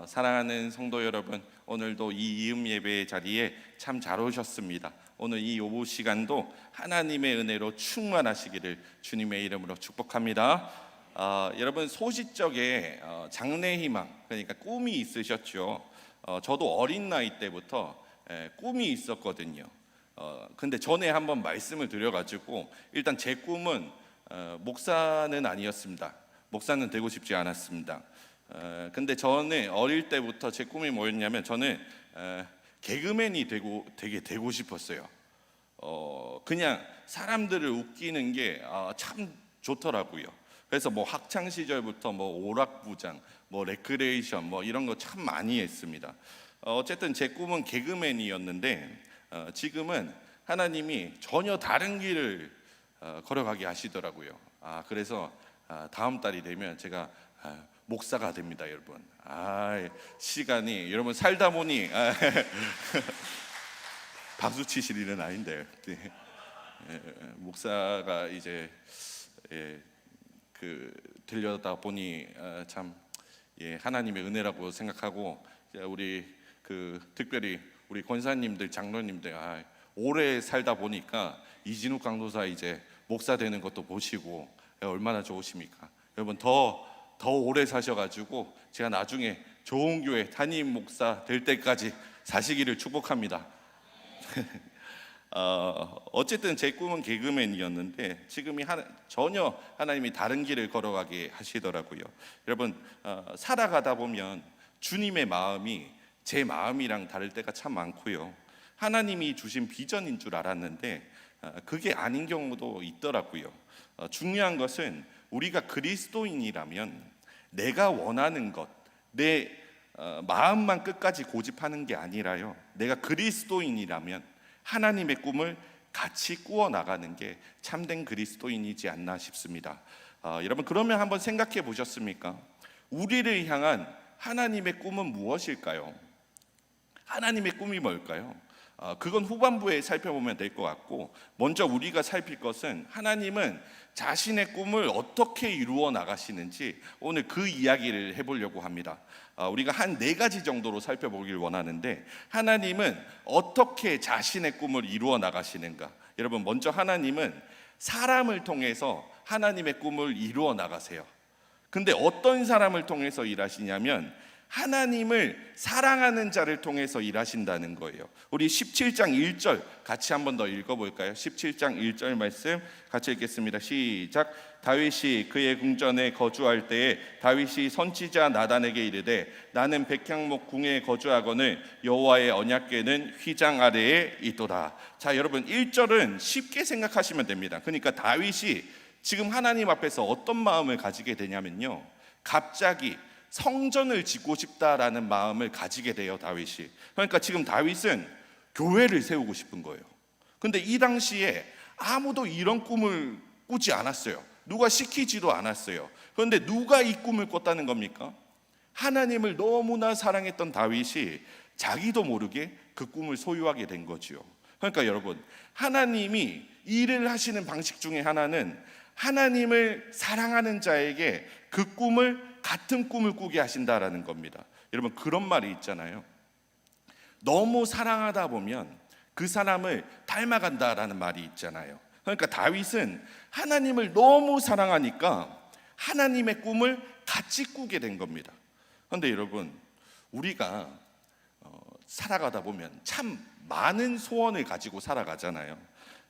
사랑하는 성도 여러분, 오늘도 이 이음 예배 자리에 참 잘 오셨습니다. 오늘 이 오후 시간도 하나님의 은혜로 충만하시기를 주님의 이름으로 축복합니다. 여러분, 소시적에 장래 희망, 그러니까 꿈이 있으셨죠. 저도 어린 나이 때부터 꿈이 있었거든요. 근데 전에 한번 말씀을 드려가지고 일단 제 꿈은 목사는 아니었습니다. 목사는 되고 싶지 않았습니다. 근데 저는 어릴 때부터 제 꿈이 뭐였냐면 저는 개그맨이 되게 되고 싶었어요. 그냥 사람들을 웃기는 게 참 좋더라고요. 그래서 뭐 학창 시절부터 뭐 오락부장, 뭐 레크레이션 뭐 이런 거 참 많이 했습니다. 어쨌든 제 꿈은 개그맨이었는데 지금은 하나님이 전혀 다른 길을 걸어가게 하시더라고요. 그래서 다음 달이 되면 제가 목사가 됩니다, 여러분. 시간이 여러분 살다 보니 박수 치실 일은 아닌데 목사가 이제 들려다 보니 참 하나님의 은혜라고 생각하고, 우리 특별히 우리 권사님들, 장로님들 오래 살다 보니까 이진욱 강도사 이제 목사 되는 것도 보시고 얼마나 좋으십니까? 여러분 더 오래 사셔가지고 제가 나중에 좋은 교회 담임 목사 될 때까지 사시기를 축복합니다. 어쨌든 제 꿈은 개그맨이었는데 지금이 전혀 하나님이 다른 길을 걸어가게 하시더라고요. 여러분, 살아가다 보면 주님의 마음이 제 마음이랑 다를 때가 참 많고요. 하나님이 주신 비전인 줄 알았는데 그게 아닌 경우도 있더라고요. 중요한 것은 우리가 그리스도인이라면 내가 원하는 것, 내 마음만 끝까지 고집하는 게 아니라요, 내가 그리스도인이라면 하나님의 꿈을 같이 꾸어 나가는 게 참된 그리스도인이지 않나 싶습니다. 여러분, 그러면 한번 생각해 보셨습니까? 우리를 향한 하나님의 꿈은 무엇일까요? 하나님의 꿈이 뭘까요? 그건 후반부에 살펴보면 될 것 같고, 먼저 우리가 살필 것은 하나님은 자신의 꿈을 어떻게 이루어 나가시는지 오늘 그 이야기를 해보려고 합니다. 우리가 한 4가지 정도로 살펴보길 원하는데, 하나님은 어떻게 자신의 꿈을 이루어 나가시는가? 여러분, 먼저 하나님은 사람을 통해서 하나님의 꿈을 이루어 나가세요. 근데 어떤 사람을 통해서 일하시냐면 하나님을 사랑하는 자를 통해서 일하신다는 거예요. 우리 17장 1절 같이 한번 더 읽어볼까요? 17장 1절 말씀 같이 읽겠습니다. 시작. 다윗이 그의 궁전에 거주할 때에 다윗이 선지자 나단에게 이르되 나는 백향목 궁에 거주하거늘 여호와의 언약궤는 휘장 아래에 있도다. 자, 여러분, 1절은 쉽게 생각하시면 됩니다. 그러니까 다윗이 지금 하나님 앞에서 어떤 마음을 가지게 되냐면요, 갑자기 성전을 짓고 싶다라는 마음을 가지게 돼요, 다윗이. 그러니까 지금 다윗은 교회를 세우고 싶은 거예요. 근데 이 당시에 아무도 이런 꿈을 꾸지 않았어요. 누가 시키지도 않았어요. 그런데 누가 이 꿈을 꿨다는 겁니까? 하나님을 너무나 사랑했던 다윗이 자기도 모르게 그 꿈을 소유하게 된 거지요. 그러니까 여러분, 하나님이 일을 하시는 방식 중에 하나는 하나님을 사랑하는 자에게 그 꿈을, 같은 꿈을 꾸게 하신다라는 겁니다. 여러분, 그런 말이 있잖아요. 너무 사랑하다 보면 그 사람을 닮아간다라는 말이 있잖아요. 그러니까 다윗은 하나님을 너무 사랑하니까 하나님의 꿈을 같이 꾸게 된 겁니다. 그런데 여러분, 우리가 살아가다 보면 참 많은 소원을 가지고 살아가잖아요.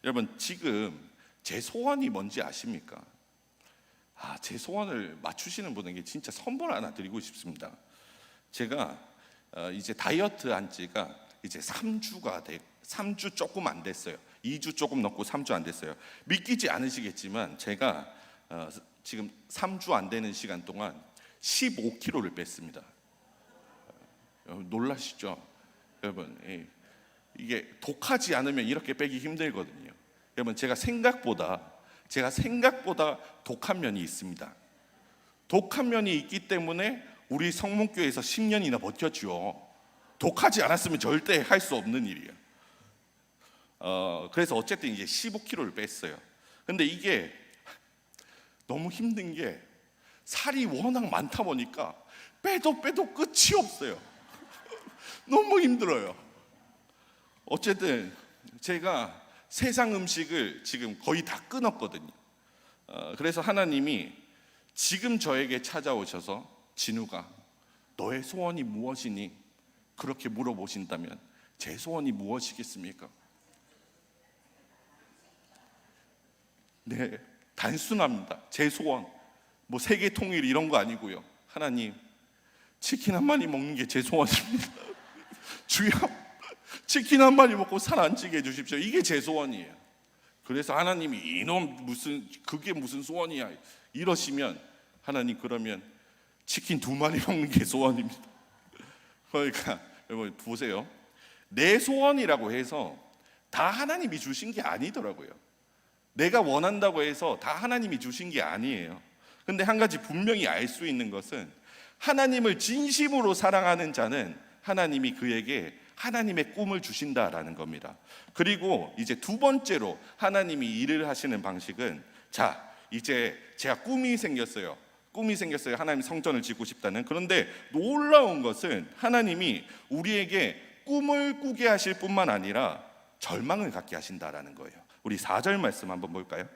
여러분, 지금 제 소원이 뭔지 아십니까? 제 소원을 맞추시는 분에게 진짜 선물 하나 드리고 싶습니다. 제가 이제 다이어트 한 지가 이제 3주 조금 안 됐어요. 2주 조금 넘고 3주 안 됐어요. 믿기지 않으시겠지만 제가 지금 3주 안 되는 시간 동안 15kg를 뺐습니다. 놀라시죠? 여러분, 이게 독하지 않으면 이렇게 빼기 힘들거든요. 여러분, 제가 생각보다 독한 면이 있습니다. 독한 면이 있기 때문에 우리 성문교회에서 10년이나 버텼죠. 독하지 않았으면 절대 할 수 없는 일이에요. 그래서 어쨌든 이제 15kg를 뺐어요. 근데 이게 너무 힘든 게 살이 워낙 많다 보니까 빼도 끝이 없어요. 너무 힘들어요. 어쨌든 제가 세상 음식을 지금 거의 다 끊었거든요. 그래서 하나님이 지금 저에게 찾아오셔서 진우가 너의 소원이 무엇이니? 그렇게 물어보신다면 제 소원이 무엇이겠습니까? 네, 단순합니다. 제 소원 뭐 세계 통일 이런 거 아니고요. 하나님, 치킨 한 마리 먹는 게 제 소원입니다. 주여, 치킨 한 마리 먹고 살 안 찌게 해주십시오. 이게 제 소원이에요. 그래서 하나님이 이놈 그게 무슨 소원이야 이러시면 하나님 그러면 치킨 2마리 먹는 게 소원입니다. 그러니까 여러분 보세요. 내 소원이라고 해서 다 하나님이 주신 게 아니더라고요. 내가 원한다고 해서 다 하나님이 주신 게 아니에요. 근데 한 가지 분명히 알 수 있는 것은 하나님을 진심으로 사랑하는 자는 하나님이 그에게 하나님의 꿈을 주신다라는 겁니다. 그리고 이제 두 번째로 하나님이 일을 하시는 방식은 자, 이제 제가 꿈이 생겼어요. 하나님 성전을 짓고 싶다는. 그런데 놀라운 것은 하나님이 우리에게 꿈을 꾸게 하실 뿐만 아니라 절망을 갖게 하신다라는 거예요. 우리 4절 말씀 한번 볼까요?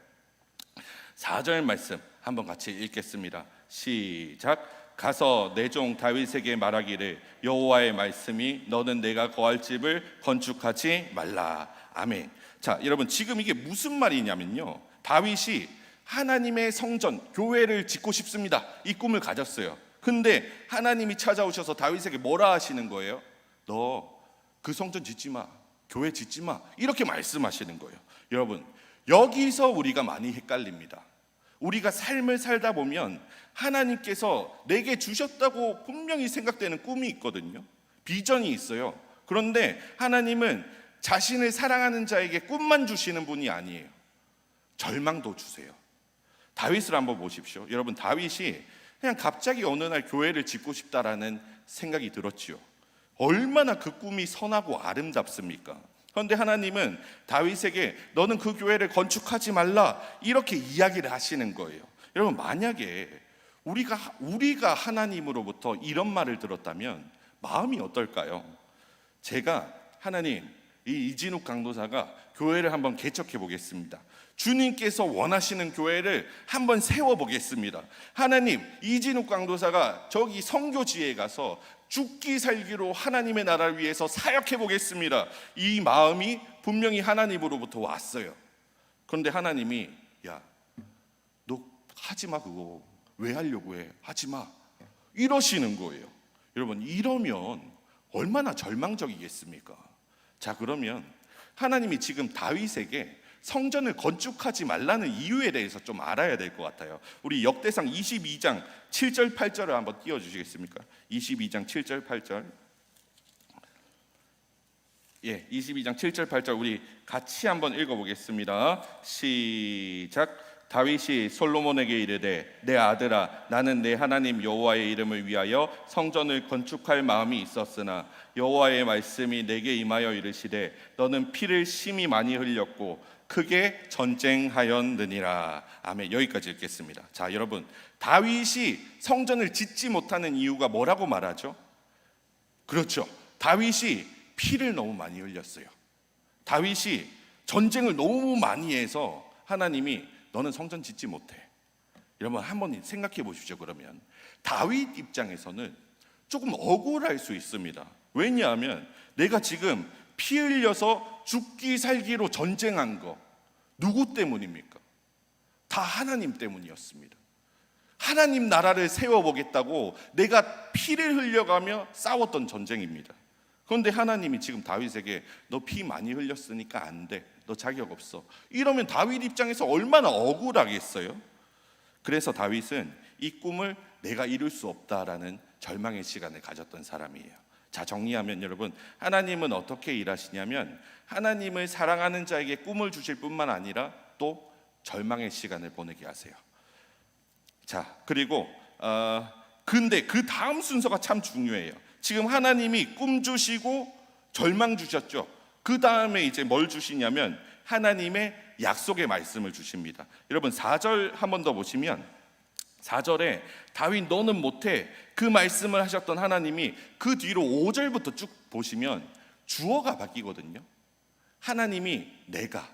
4절 말씀 한번 같이 읽겠습니다. 시작. 가서 내 종 다윗에게 말하기를 여호와의 말씀이 너는 내가 거할 집을 건축하지 말라. 아멘. 자, 여러분 지금 이게 무슨 말이냐면요, 다윗이 하나님의 성전, 교회를 짓고 싶습니다, 이 꿈을 가졌어요. 근데 하나님이 찾아오셔서 다윗에게 뭐라 하시는 거예요? 너 그 성전 짓지 마, 교회 짓지 마, 이렇게 말씀하시는 거예요. 여러분 여기서 우리가 많이 헷갈립니다. 우리가 삶을 살다 보면 하나님께서 내게 주셨다고 분명히 생각되는 꿈이 있거든요. 비전이 있어요. 그런데 하나님은 자신을 사랑하는 자에게 꿈만 주시는 분이 아니에요. 절망도 주세요. 다윗을 한번 보십시오. 여러분 다윗이 그냥 갑자기 어느 날 교회를 짓고 싶다라는 생각이 들었지요. 얼마나 그 꿈이 선하고 아름답습니까? 그런데 하나님은 다윗에게 너는 그 교회를 건축하지 말라 이렇게 이야기를 하시는 거예요. 여러분 만약에 우리가 하나님으로부터 이런 말을 들었다면 마음이 어떨까요? 제가 하나님, 이 이진욱 강도사가 교회를 한번 개척해 보겠습니다. 주님께서 원하시는 교회를 한번 세워보겠습니다. 하나님, 이진욱 강도사가 저기 선교지에 가서 죽기 살기로 하나님의 나라를 위해서 사역해 보겠습니다. 이 마음이 분명히 하나님으로부터 왔어요. 그런데 하나님이 야, 너 하지마, 그거 왜 하려고 해? 하지마, 이러시는 거예요. 여러분 이러면 얼마나 절망적이겠습니까? 자, 그러면 하나님이 지금 다윗에게 성전을 건축하지 말라는 이유에 대해서 좀 알아야 될 것 같아요. 우리 역대상 22장 7절 8절을 한번 띄워주시겠습니까? 22장 7절 8절. 예, 22장 7절 8절 우리 같이 한번 읽어보겠습니다. 시작. 다윗이 솔로몬에게 이르되 내 아들아, 나는 내 하나님 여호와의 이름을 위하여 성전을 건축할 마음이 있었으나 여호와의 말씀이 내게 임하여 이르시되 너는 피를 심히 많이 흘렸고 크게 전쟁하였느니라. 아멘. 여기까지 읽겠습니다. 자, 여러분 다윗이 성전을 짓지 못하는 이유가 뭐라고 말하죠? 그렇죠, 다윗이 피를 너무 많이 흘렸어요. 다윗이 전쟁을 너무 많이 해서 하나님이 너는 성전 짓지 못해. 여러분 한번 생각해 보십시오. 그러면 다윗 입장에서는 조금 억울할 수 있습니다. 왜냐하면 내가 지금 피 흘려서 죽기 살기로 전쟁한 거 누구 때문입니까? 다 하나님 때문이었습니다. 하나님 나라를 세워보겠다고 내가 피를 흘려가며 싸웠던 전쟁입니다. 그런데 하나님이 지금 다윗에게 너 피 많이 흘렸으니까 안 돼, 너 자격 없어, 이러면 다윗 입장에서 얼마나 억울하겠어요? 그래서 다윗은 이 꿈을 내가 이룰 수 없다라는 절망의 시간을 가졌던 사람이에요. 자, 정리하면 여러분 하나님은 어떻게 일하시냐면 하나님을 사랑하는 자에게 꿈을 주실 뿐만 아니라 또 절망의 시간을 보내게 하세요. 자, 그리고 근데 그 다음 순서가 참 중요해요. 지금 하나님이 꿈 주시고 절망 주셨죠. 그 다음에 이제 뭘 주시냐면 하나님의 약속의 말씀을 주십니다. 여러분 4절 한 번 더 보시면 4절에 다윗 너는 못해, 그 말씀을 하셨던 하나님이 그 뒤로 5절부터 쭉 보시면 주어가 바뀌거든요. 하나님이 내가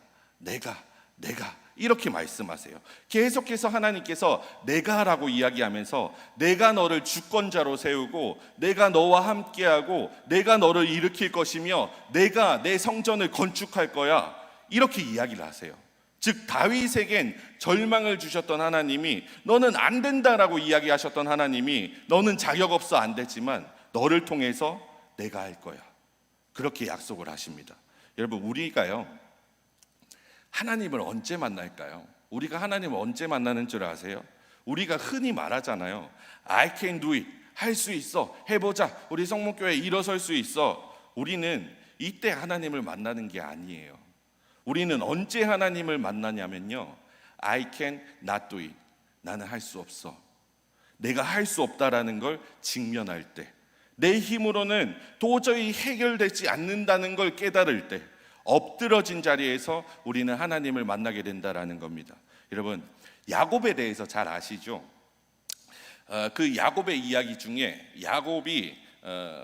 이렇게 말씀하세요. 계속해서 하나님께서 내가라고 이야기하면서 내가 너를 주권자로 세우고 내가 너와 함께하고 내가 너를 일으킬 것이며 내가 내 성전을 건축할 거야, 이렇게 이야기를 하세요. 즉 다윗에겐 절망을 주셨던 하나님이, 너는 안 된다라고 이야기하셨던 하나님이 너는 자격 없어 안 되지만 너를 통해서 내가 할 거야, 그렇게 약속을 하십니다. 여러분, 우리가요 하나님을 언제 만날까요? 우리가 하나님을 언제 만나는 줄 아세요? 우리가 흔히 말하잖아요. I can do it. 할 수 있어. 해보자. 우리 성목교회 일어설 수 있어. 우리는 이때 하나님을 만나는 게 아니에요. 우리는 언제 하나님을 만나냐면요, I can not do it. 나는 할 수 없어. 내가 할 수 없다라는 걸 직면할 때, 내 힘으로는 도저히 해결되지 않는다는 걸 깨달을 때, 엎드러진 자리에서 우리는 하나님을 만나게 된다라는 겁니다. 여러분, 야곱에 대해서 잘 아시죠? 그 야곱의 이야기 중에 야곱이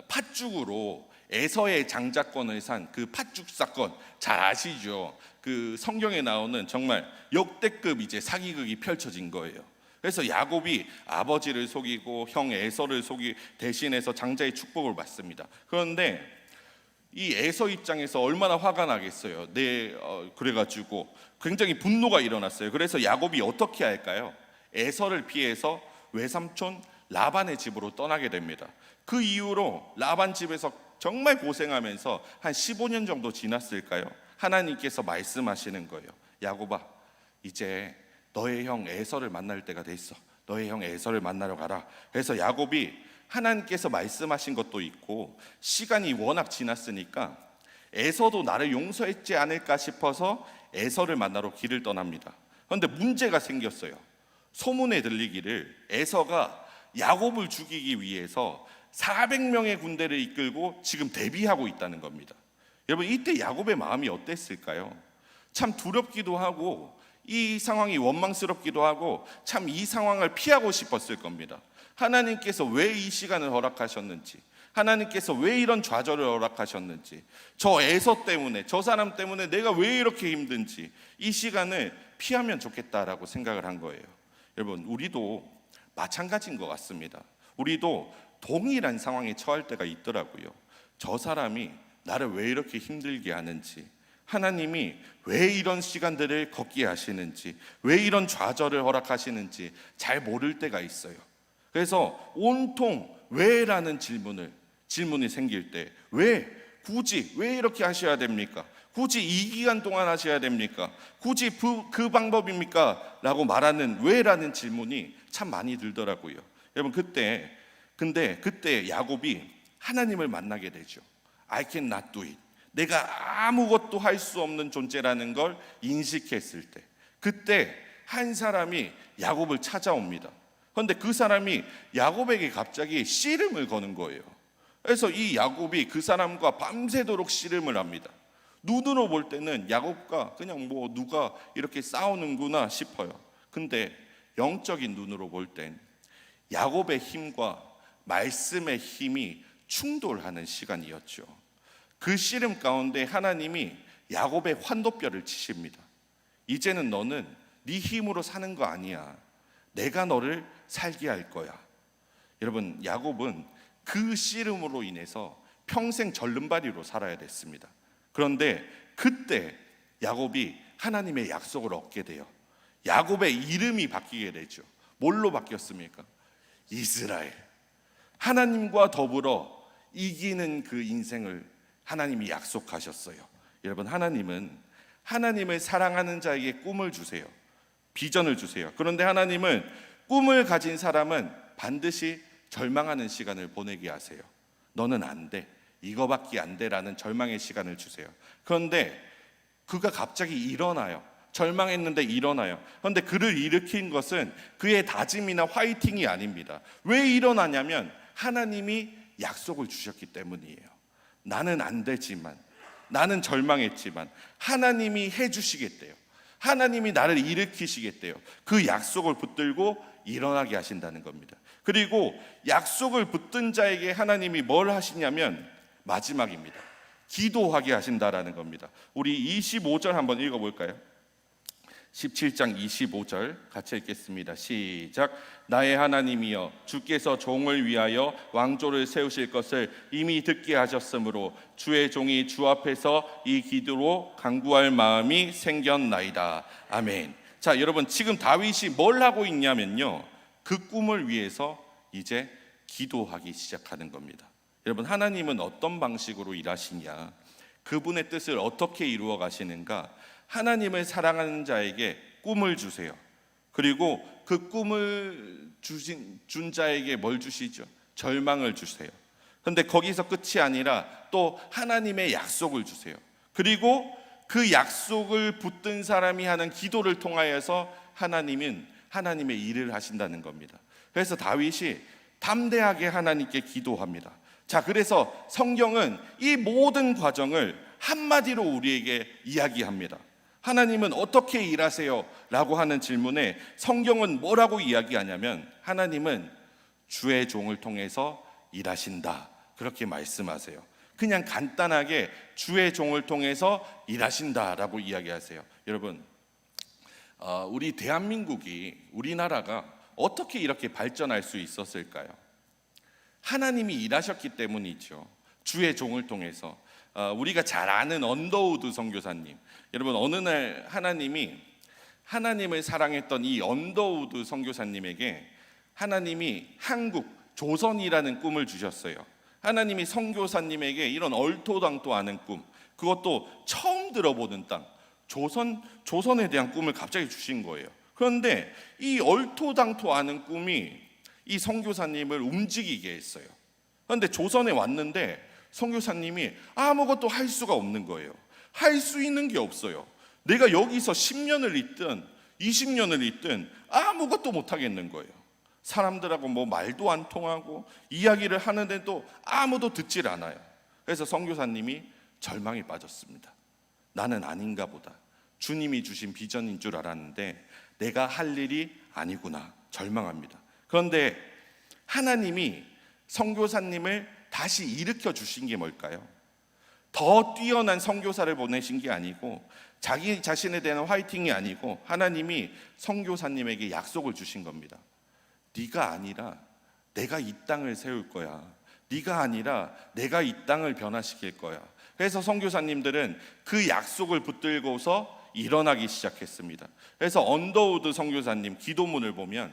팥죽으로 에서의 장자권을 산 그 팥죽 사건 잘 아시죠? 그 성경에 나오는 정말 역대급 이제 사기극이 펼쳐진 거예요. 그래서 야곱이 아버지를 속이고 형 에서를 대신해서 장자의 축복을 받습니다. 그런데 이 에서 입장에서 얼마나 화가 나겠어요. 그래가지고 굉장히 분노가 일어났어요. 그래서 야곱이 어떻게 할까요? 에서를 피해서 외삼촌 라반의 집으로 떠나게 됩니다. 그 이후로 라반 집에서 정말 고생하면서 한 15년 정도 지났을까요? 하나님께서 말씀하시는 거예요. 야곱아, 이제 너의 형 에서를 만날 때가 됐어. 너의 형 에서를 만나러 가라. 그래서 야곱이 하나님께서 말씀하신 것도 있고 시간이 워낙 지났으니까 에서도 나를 용서했지 않을까 싶어서 에서를 만나러 길을 떠납니다. 그런데 문제가 생겼어요. 소문에 들리기를 에서가 야곱을 죽이기 위해서 400명의 군대를 이끌고 지금 대비하고 있다는 겁니다. 여러분, 이때 야곱의 마음이 어땠을까요? 참 두렵기도 하고 이 상황이 원망스럽기도 하고 참 이 상황을 피하고 싶었을 겁니다. 하나님께서 왜 이 시간을 허락하셨는지, 하나님께서 왜 이런 좌절을 허락하셨는지, 저 에서 때문에, 저 사람 때문에 내가 왜 이렇게 힘든지 이 시간을 피하면 좋겠다라고 생각을 한 거예요. 여러분, 우리도 마찬가지인 것 같습니다. 우리도 동일한 상황에 처할 때가 있더라고요. 저 사람이 나를 왜 이렇게 힘들게 하는지, 하나님이 왜 이런 시간들을 걷게 하시는지, 왜 이런 좌절을 허락하시는지 잘 모를 때가 있어요. 그래서 온통 왜라는 질문이 생길 때, 굳이 왜 이렇게 하셔야 됩니까? 굳이 이 기간 동안 하셔야 됩니까? 굳이 그 방법입니까? 라고 말하는 왜라는 질문이 참 많이 들더라고요. 여러분, 근데 그때 야곱이 하나님을 만나게 되죠. I can not do it. 내가 아무것도 할 수 없는 존재라는 걸 인식했을 때, 그때 한 사람이 야곱을 찾아옵니다. 그런데 그 사람이 야곱에게 갑자기 씨름을 거는 거예요. 그래서 이 야곱이 그 사람과 밤새도록 씨름을 합니다. 눈으로 볼 때는 야곱과 그냥 누가 이렇게 싸우는구나 싶어요. 근데 영적인 눈으로 볼 땐 야곱의 힘과 말씀의 힘이 충돌하는 시간이었죠. 그 씨름 가운데 하나님이 야곱의 환도뼈를 치십니다. 이제는 너는 네 힘으로 사는 거 아니야. 내가 너를 살게 할 거야. 여러분, 야곱은 그 씨름으로 인해서 평생 절름발이로 살아야 됐습니다. 그런데 그때 야곱이 하나님의 약속을 얻게 돼요. 야곱의 이름이 바뀌게 되죠. 뭘로 바뀌었습니까? 이스라엘. 하나님과 더불어 이기는 그 인생을 하나님이 약속하셨어요. 여러분, 하나님은 하나님을 사랑하는 자에게 꿈을 주세요. 비전을 주세요. 그런데 하나님은 꿈을 가진 사람은 반드시 절망하는 시간을 보내게 하세요. 너는 안 돼. 이거밖에 안 돼라는 절망의 시간을 주세요. 그런데 그가 갑자기 일어나요. 절망했는데 일어나요. 그런데 그를 일으킨 것은 그의 다짐이나 화이팅이 아닙니다. 왜 일어나냐면 하나님이 약속을 주셨기 때문이에요. 나는 안 되지만, 나는 절망했지만 하나님이 해주시겠대요. 하나님이 나를 일으키시겠대요. 그 약속을 붙들고 일어나게 하신다는 겁니다. 그리고 약속을 붙든 자에게 하나님이 뭘 하시냐면 마지막입니다. 기도하게 하신다라는 겁니다. 우리 25절 한번 읽어볼까요? 17장 25절 같이 읽겠습니다. 시작. 나의 하나님이여, 주께서 종을 위하여 왕조를 세우실 것을 이미 듣게 하셨으므로 주의 종이 주 앞에서 이 기도로 간구할 마음이 생겼나이다. 아멘. 자, 여러분, 지금 다윗이 뭘 하고 있냐면요, 그 꿈을 위해서 이제 기도하기 시작하는 겁니다. 여러분, 하나님은 어떤 방식으로 일하시냐, 그분의 뜻을 어떻게 이루어 가시는가, 하나님을 사랑하는 자에게 꿈을 주세요. 그리고 그 꿈을 준 자에게 뭘 주시죠? 절망을 주세요. 그런데 거기서 끝이 아니라 또 하나님의 약속을 주세요. 그리고 그 약속을 붙든 사람이 하는 기도를 통하여서 하나님은 하나님의 일을 하신다는 겁니다. 그래서 다윗이 담대하게 하나님께 기도합니다. 자, 그래서 성경은 이 모든 과정을 한마디로 우리에게 이야기합니다. 하나님은 어떻게 일하세요? 라고 하는 질문에 성경은 뭐라고 이야기하냐면 하나님은 주의 종을 통해서 일하신다, 그렇게 말씀하세요. 그냥 간단하게 주의 종을 통해서 일하신다라고 이야기하세요. 여러분, 우리 대한민국이, 우리나라가 어떻게 이렇게 발전할 수 있었을까요? 하나님이 일하셨기 때문이죠. 주의 종을 통해서. 우리가 잘 아는 언더우드 선교사님, 여러분, 어느 날 하나님을 사랑했던 이 언더우드 선교사님에게 하나님이 한국, 조선이라는 꿈을 주셨어요. 하나님이 선교사님에게 이런 얼토당토 않은 꿈, 그것도 처음 들어보는 땅, 조선에 대한 꿈을 갑자기 주신 거예요. 그런데 이 얼토당토 않은 꿈이 이 선교사님을 움직이게 했어요. 그런데 조선에 왔는데 선교사님이 아무것도 할 수가 없는 거예요. 할 수 있는 게 없어요. 내가 여기서 10년을 있든 20년을 있든 아무것도 못 하겠는 거예요. 사람들하고 뭐 말도 안 통하고 이야기를 하는데도 아무도 듣질 않아요. 그래서 선교사님이 절망에 빠졌습니다. 나는 아닌가 보다. 주님이 주신 비전인 줄 알았는데 내가 할 일이 아니구나. 절망합니다. 그런데 하나님이 선교사님을 다시 일으켜 주신 게 뭘까요? 더 뛰어난 선교사를 보내신 게 아니고 자기 자신에 대한 화이팅이 아니고 하나님이 선교사님에게 약속을 주신 겁니다. 네가 아니라 내가 이 땅을 세울 거야. 네가 아니라 내가 이 땅을 변화시킬 거야. 그래서 선교사님들은 그 약속을 붙들고서 일어나기 시작했습니다. 그래서 언더우드 선교사님 기도문을 보면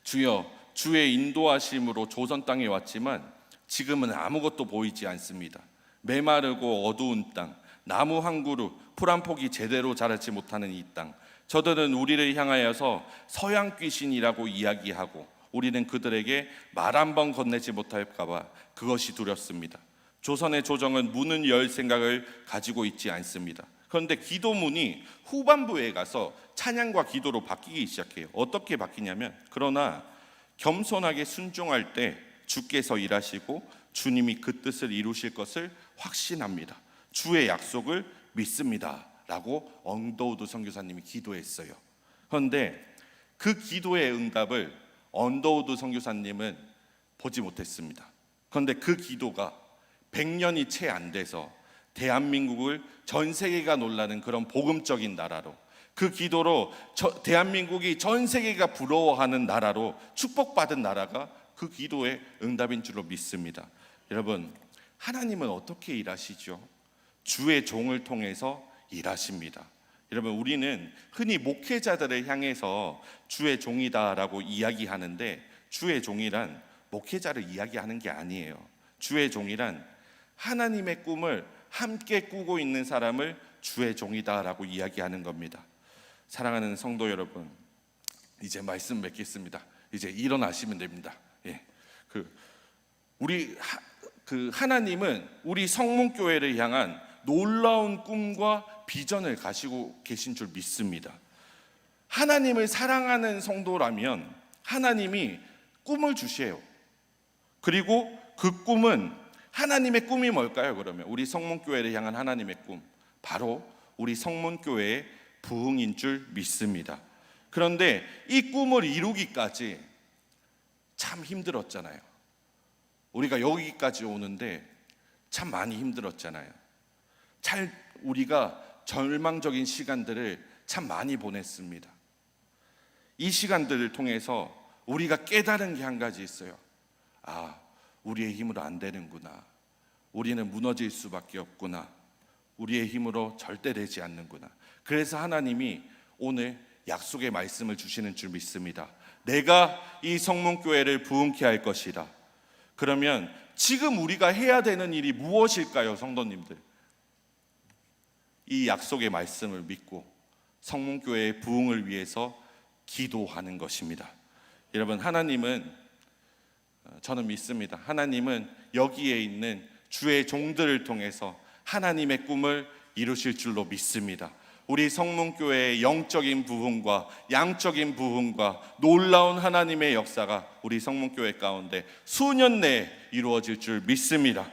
주여, 주의 인도하심으로 조선 땅에 왔지만 지금은 아무것도 보이지 않습니다. 메마르고 어두운 땅, 나무 한 그루, 풀 한 폭이 제대로 자라지 못하는 이 땅, 저들은 우리를 향하여서 서양 귀신이라고 이야기하고 우리는 그들에게 말 한 번 건네지 못할까 봐 그것이 두렵습니다. 조선의 조정은 문을 열 생각을 가지고 있지 않습니다. 그런데 기도문이 후반부에 가서 찬양과 기도로 바뀌기 시작해요. 어떻게 바뀌냐면, 그러나 겸손하게 순종할 때 주께서 일하시고 주님이 그 뜻을 이루실 것을 확신합니다. 주의 약속을 믿습니다 라고 언더우드 선교사님이 기도했어요. 그런데 그 기도의 응답을 언더우드 선교사님은 보지 못했습니다. 그런데 그 기도가 100년이 채 안 돼서 대한민국을 전 세계가 놀라는 그런 복음적인 나라로, 그 기도로 대한민국이 전 세계가 부러워하는 나라로 축복받은 나라가 그 기도의 응답인 줄로 믿습니다. 여러분, 하나님은 어떻게 일하시죠? 주의 종을 통해서 일하십니다. 여러분, 우리는 흔히 목회자들을 향해서 주의 종이다라고 이야기하는데, 주의 종이란 목회자를 이야기하는 게 아니에요. 주의 종이란 하나님의 꿈을 함께 꾸고 있는 사람을 주의 종이다라고 이야기하는 겁니다. 사랑하는 성도 여러분, 이제 말씀 맺겠습니다. 이제 일어나시면 됩니다. 하나님은 우리 성문교회를 향한 놀라운 꿈과 비전을 가지고 계신 줄 믿습니다. 하나님을 사랑하는 성도라면 하나님이 꿈을 주세요. 그리고 그 꿈은, 하나님의 꿈이 뭘까요? 그러면 우리 성문교회를 향한 하나님의 꿈, 바로 우리 성문교회의 부흥인 줄 믿습니다. 그런데 이 꿈을 이루기까지 참 힘들었잖아요. 우리가 여기까지 오는데 참 많이 힘들었잖아요. 우리가 절망적인 시간들을 참 많이 보냈습니다. 이 시간들을 통해서 우리가 깨달은 게 한 가지 있어요. 아, 우리의 힘으로 안 되는구나. 우리는 무너질 수밖에 없구나. 우리의 힘으로 절대 되지 않는구나. 그래서 하나님이 오늘 약속의 말씀을 주시는 줄 믿습니다. 내가 이 성문교회를 부흥케 할 것이다. 그러면 지금 우리가 해야 되는 일이 무엇일까요, 성도님들? 이 약속의 말씀을 믿고 성문교회의 부흥을 위해서 기도하는 것입니다. 여러분, 저는 믿습니다. 하나님은 여기에 있는 주의 종들을 통해서 하나님의 꿈을 이루실 줄로 믿습니다. 우리 성문교회의 영적인 부흥과 양적인 부흥과 놀라운 하나님의 역사가 우리 성문교회 가운데 수년 내에 이루어질 줄 믿습니다.